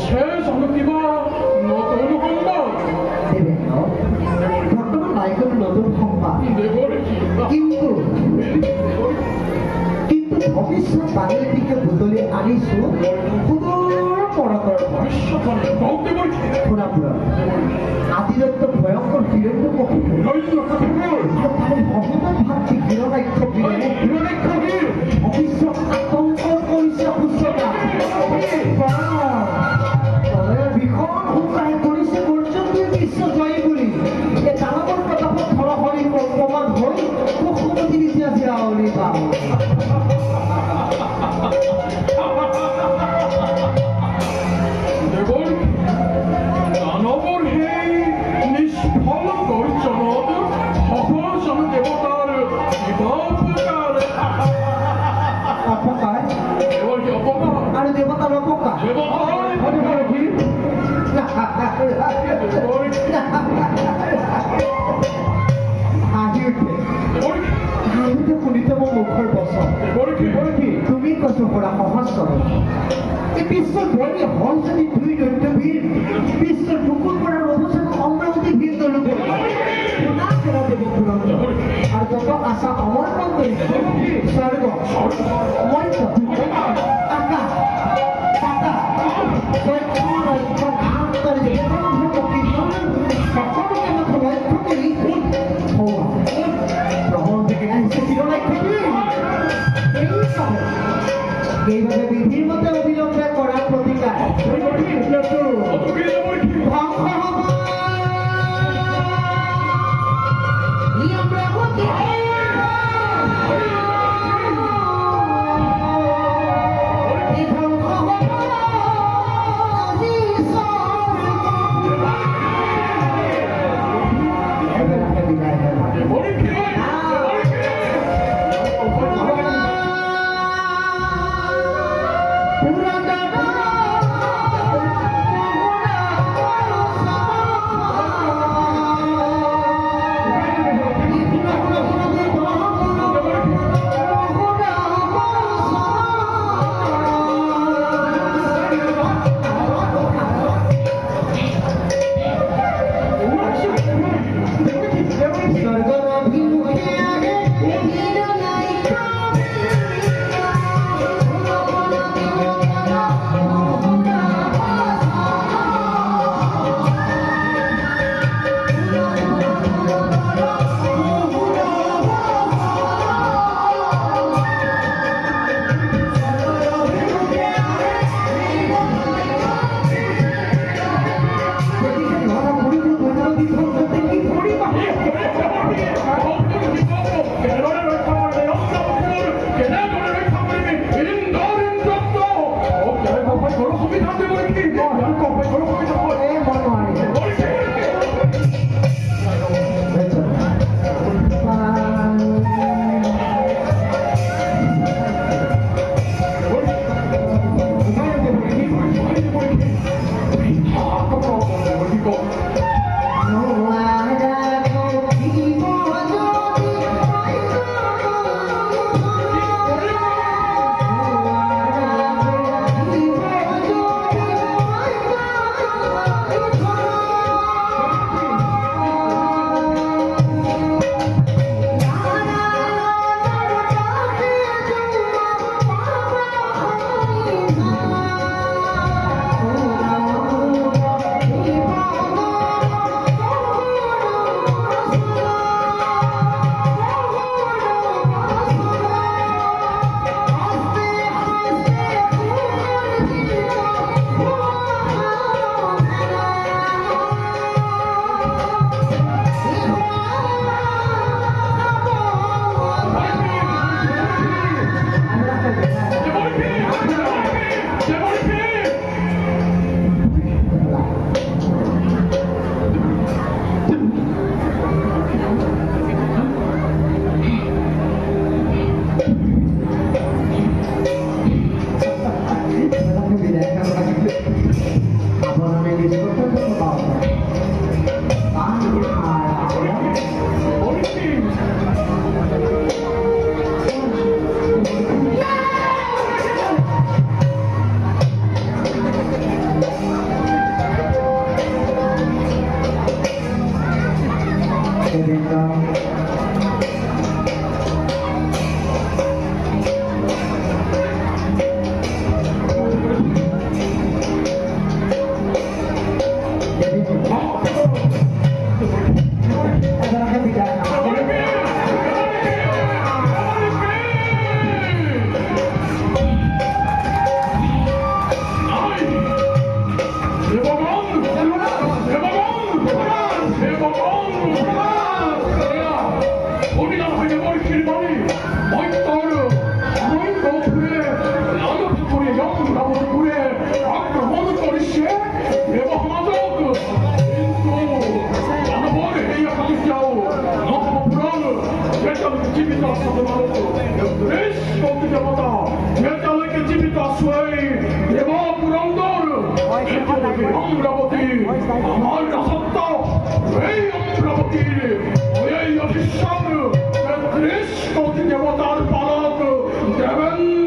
শেষ হলো কিবা নতুন সংবাদ বৰ্তমান নাই কোনো নতুন সংবাদ দেৱৰ কি কিন্তু ভৱিষ্যত বাণীৰ দিশে বুটলি আনিছো সুদূৰ পৰতৰ ভৱিষ্যতবাণী কওক দেৱৰ কি শুনাপুৰত আদিৰত্ব ভয়ংকৰ হিৰণ্যকশিপু আৰু তাৰে ভগৱান ভাতৃ হিৰণ্যাক্ষবীৰে ভৱিষ্যত আতংক কৰিছে উচ্চতা ভীষণ সোনকালে কৰিছে অৰ্জুনটোৱে বিশ্ব জয়ী বুলি এই দানৱৰ প্ৰতাপত ধৰাহৰি কল্পমান হৈ বসুমতী নিচিনা জিৰাৱলী পাওঁ দানৱৰ সেই নিষ্ফল গৰ্জনত সহজন দেৱতাৰ কিবা অপকাৰ দেৱৰ কি অপকাৰ আৰু দেৱতাৰ অপকাৰ হাঁহি উঠে হাঁহিতে শুনিতে মোৰ মুখৰ বচন তুমি কৈছো পৰা সহজ চৰণ এই বিশ্বৰ ধনী হল যদি দুই দৈত্যবীৰ বিশ্বৰ বুকুৰ পৰা ৰবচন অমৰাৱতী বীৰ দলোকে দেৱ পুৰণ আৰু যত আশা সমৰ্পণ কৰিছে স্বৰ্গ মঞ্চ আকাশ এইভাবে বিধির মধ্যে অবিলম্বে করা প্রতিকার ধ্বংস হব দেবতা বেতালকে জীবিত আশ্রয় দেব পুরন্দর অমরাবতী আমার রাজত্ব এই অমরাবতীর এই অভিশাপ কৃষ্ণ দেবতার পালক দেবেন্দ্র